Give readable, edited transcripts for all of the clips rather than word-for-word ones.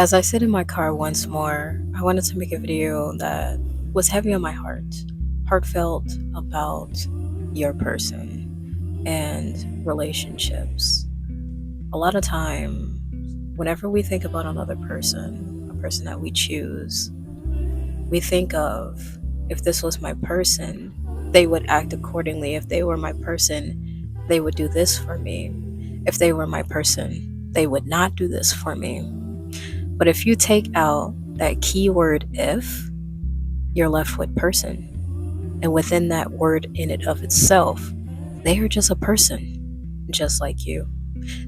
As I sit in my car once more, I wanted to make a video that was heavy on my heart, heartfelt about your person and relationships. A lot of time, whenever we think about another person, a person that we choose, we think of, if this was my person, they would act accordingly. If they were my person, they would do this for me. If they were my person, they would not do this for me. But if you take out that keyword if, you're left with person. And within that word in it of itself, they are just a person, just like you.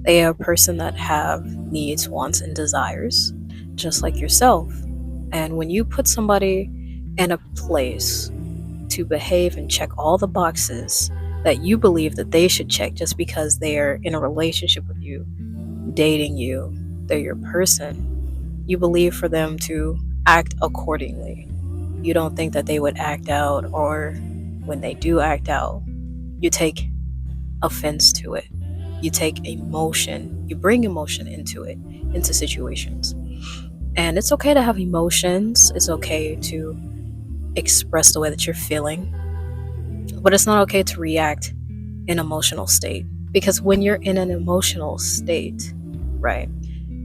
They are a person that have needs, wants, and desires, just like yourself. And when you put somebody in a place to behave and check all the boxes that you believe that they should check just because they're in a relationship with you, dating you, they're your person, you believe for them to act accordingly. You don't think that they would act out, or when they do act out, you take offense to it. You take emotion, you bring emotion into it, into situations. And it's okay to have emotions, it's okay to express the way that you're feeling, but it's not okay to react in emotional state. Because when you're in an emotional state, right,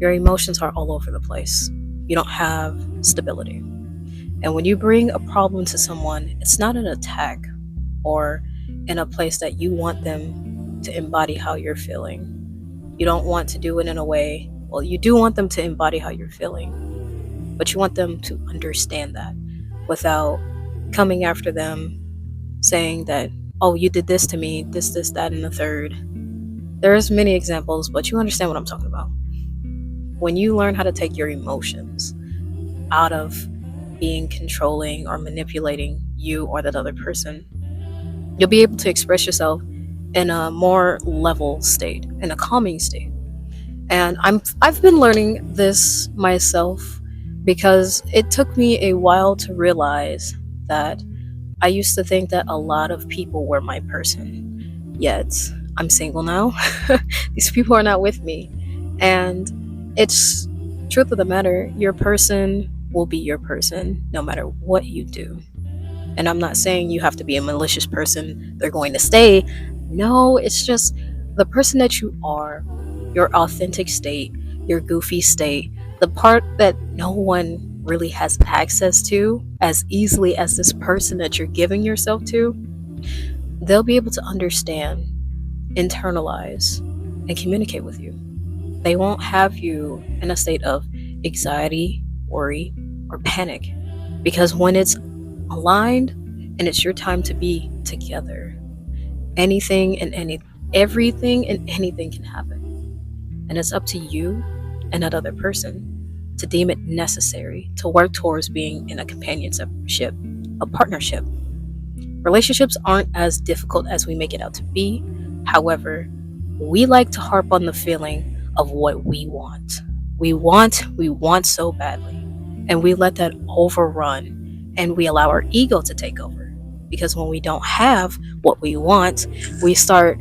your emotions are all over the place. You don't have stability. And when you bring a problem to someone, it's not an attack or in a place that you want them to embody how you're feeling. You don't want to do it in a way, well, you do want them to embody how you're feeling, but you want them to understand that without coming after them saying that, oh, you did this to me, this, that, and the third. There's many examples, but you understand what I'm talking about. When you learn how to take your emotions out of being controlling or manipulating you or that other person, you'll be able to express yourself in a more level state, in a calming state. And I've been learning this myself because it took me a while to realize that I used to think that a lot of people were my person. Yet I'm single now. These people are not with me. And it's truth of the matter, your person will be your person no matter what you do. And I'm not saying you have to be a malicious person, they're going to stay. No, it's just the person that you are, your authentic state, your goofy state, the part that no one really has access to as easily as this person that you're giving yourself to, they'll be able to understand, internalize, and communicate with you. They won't have you in a state of anxiety, worry, or panic. Because when it's aligned and it's your time to be together, everything and anything can happen. And it's up to you and that other person to deem it necessary to work towards being in a companionship, a partnership. Relationships aren't as difficult as we make it out to be. However, we like to harp on the feeling of what we want. We want so badly. And we let that overrun and we allow our ego to take over. Because when we don't have what we want, we start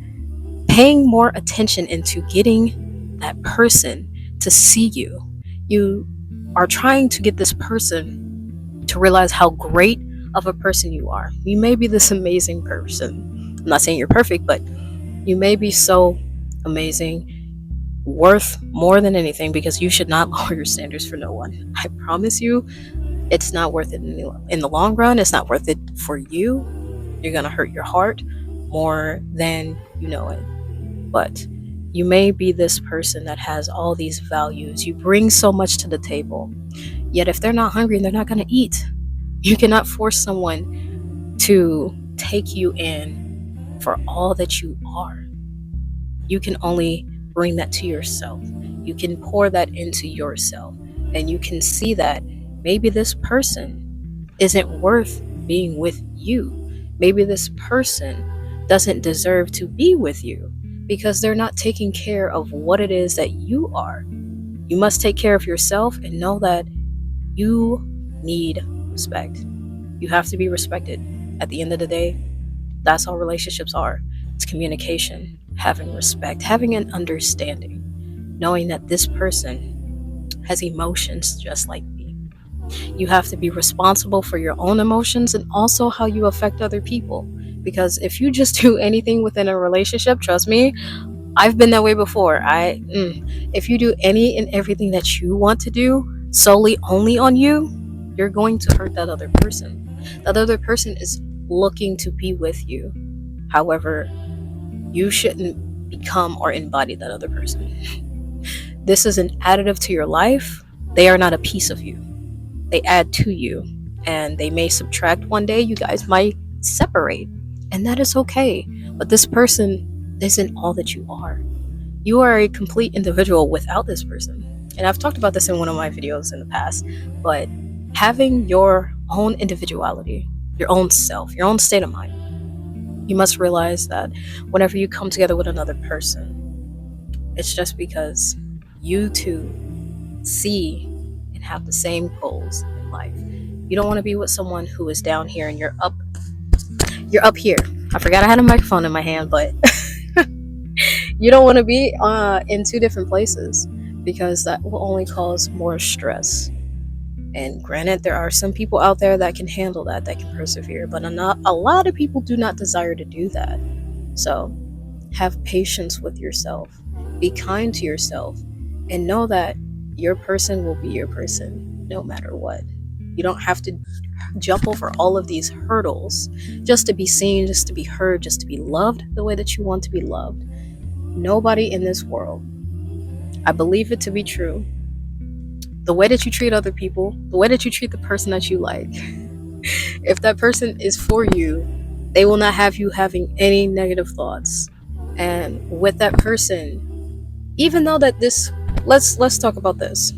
paying more attention into getting that person to see you. You are trying to get this person to realize how great of a person you are. You may be this amazing person. I'm not saying you're perfect, but you may be so amazing, worth more than anything, because you should not lower your standards for no one. I promise you, it's not worth it in the long run. It's not worth it for you. You're going to hurt your heart more than you know it. But you may be this person that has all these values. You bring so much to the table. Yet if they're not hungry, they're not going to eat. You cannot force someone to take you in for all that you are. You can only bring that to yourself. You can pour that into yourself. And you can see that maybe this person isn't worth being with you. Maybe this person doesn't deserve to be with you because they're not taking care of what it is that you are. You must take care of yourself and know that you need respect. You have to be respected. At the end of the day, that's all relationships are. It's communication, having respect, having an understanding, knowing that this person has emotions just like me. You have to be responsible for your own emotions and also how you affect other people. Because if you just do anything within a relationship, trust me, I've been that way before. If you do any and everything that you want to do solely only on you, you're going to hurt that other person. That other person is looking to be with you. However, you shouldn't become or embody that other person. This is an additive to your life. They are not a piece of you. They add to you, and they may subtract one day. You guys might separate, and that is okay. But this person isn't all that you are. You are a complete individual without this person. And I've talked about this in one of my videos in the past, but having your own individuality, your own self, your own state of mind, you must realize that whenever you come together with another person, it's just because you two see and have the same goals in life. You don't want to be with someone who is down here and you're up here. I forgot I had a microphone in my hand, but you don't want to be in two different places, because that will only cause more stress. And granted, there are some people out there that can handle that can persevere, but a lot of people do not desire to do that. So have patience with yourself, be kind to yourself, and know that your person will be your person no matter what. You don't have to jump over all of these hurdles just to be seen, just to be heard, just to be loved the way that you want to be loved. Nobody in this world, I believe it to be true, the way that you treat other people, the way that you treat the person that you like, if that person is for you, they will not have you having any negative thoughts. And with that person, even though that let's talk about this.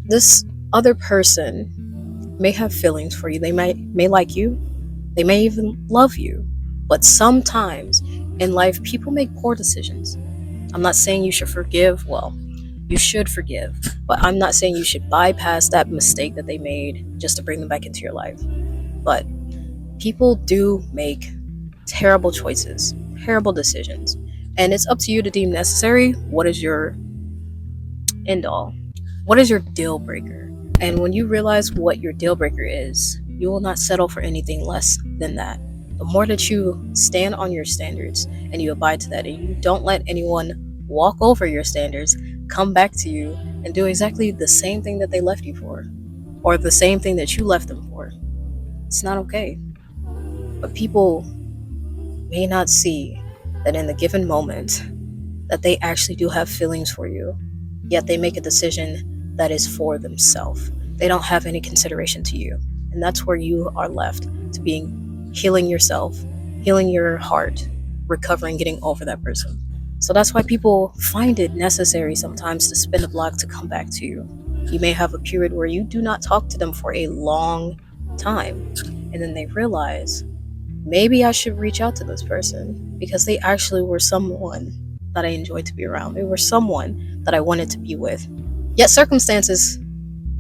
This other person may have feelings for you. They may like you. They may even love you. But sometimes in life, people make poor decisions. I'm not saying you should forgive. Well, you should forgive, but I'm not saying you should bypass that mistake that they made just to bring them back into your life. But people do make terrible choices, terrible decisions, and it's up to you to deem necessary what is your end all, what is your deal breaker. And when you realize what your deal breaker is, you will not settle for anything less than that. The more that you stand on your standards and you abide to that, and you don't let anyone walk over your standards, come back to you and do exactly the same thing that they left you for, or the same thing that you left them for, it's not okay. But people may not see that in the given moment that they actually do have feelings for you, yet they make a decision that is for themselves. They don't have any consideration to you. And that's where you are left to being healing yourself, healing your heart, recovering, getting over that person. So that's why people find it necessary sometimes to spin the block to come back to you. You may have a period where you do not talk to them for a long time, and then they realize, maybe I should reach out to this person because they actually were someone that I enjoyed to be around. They were someone that I wanted to be with. Yet circumstances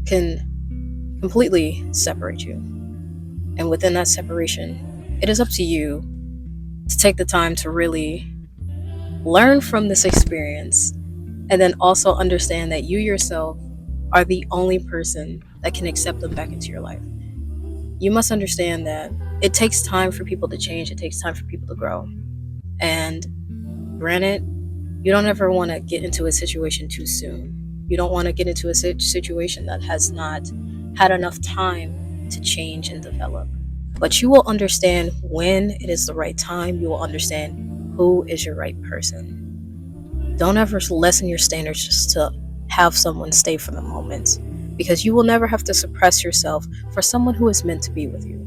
can completely separate you. And within that separation, it is up to you to take the time to really learn from this experience, and then also understand that you yourself are the only person that can accept them back into your life. You must understand that it takes time for people to change. It takes time for people to grow. And granted, you don't ever want to get into a situation too soon. You don't want to get into a situation that has not had enough time to change and develop. But you will understand when it is the right time. You will understand who is your right person. Don't ever lessen your standards just to have someone stay for the moment, because you will never have to suppress yourself for someone who is meant to be with you.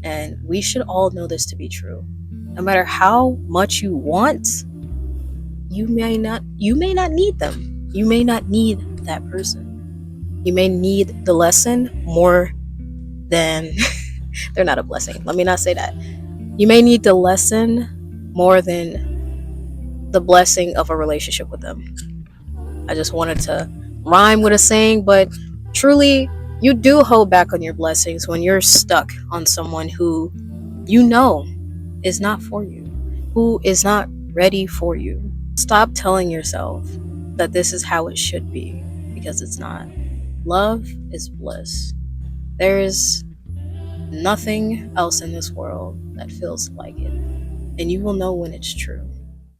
And we should all know this to be true. No matter how much you want, you may not need them. You may not need that person. You may need the lesson more than they're not a blessing. Let me not say that. You may need the lesson more than the blessing of a relationship with them. I just wanted to rhyme with a saying, but truly, you do hold back on your blessings when you're stuck on someone who you know is not for you, who is not ready for you. Stop telling yourself that this is how it should be, because it's not. Love is bliss. There is nothing else in this world that feels like it, and you will know when it's true.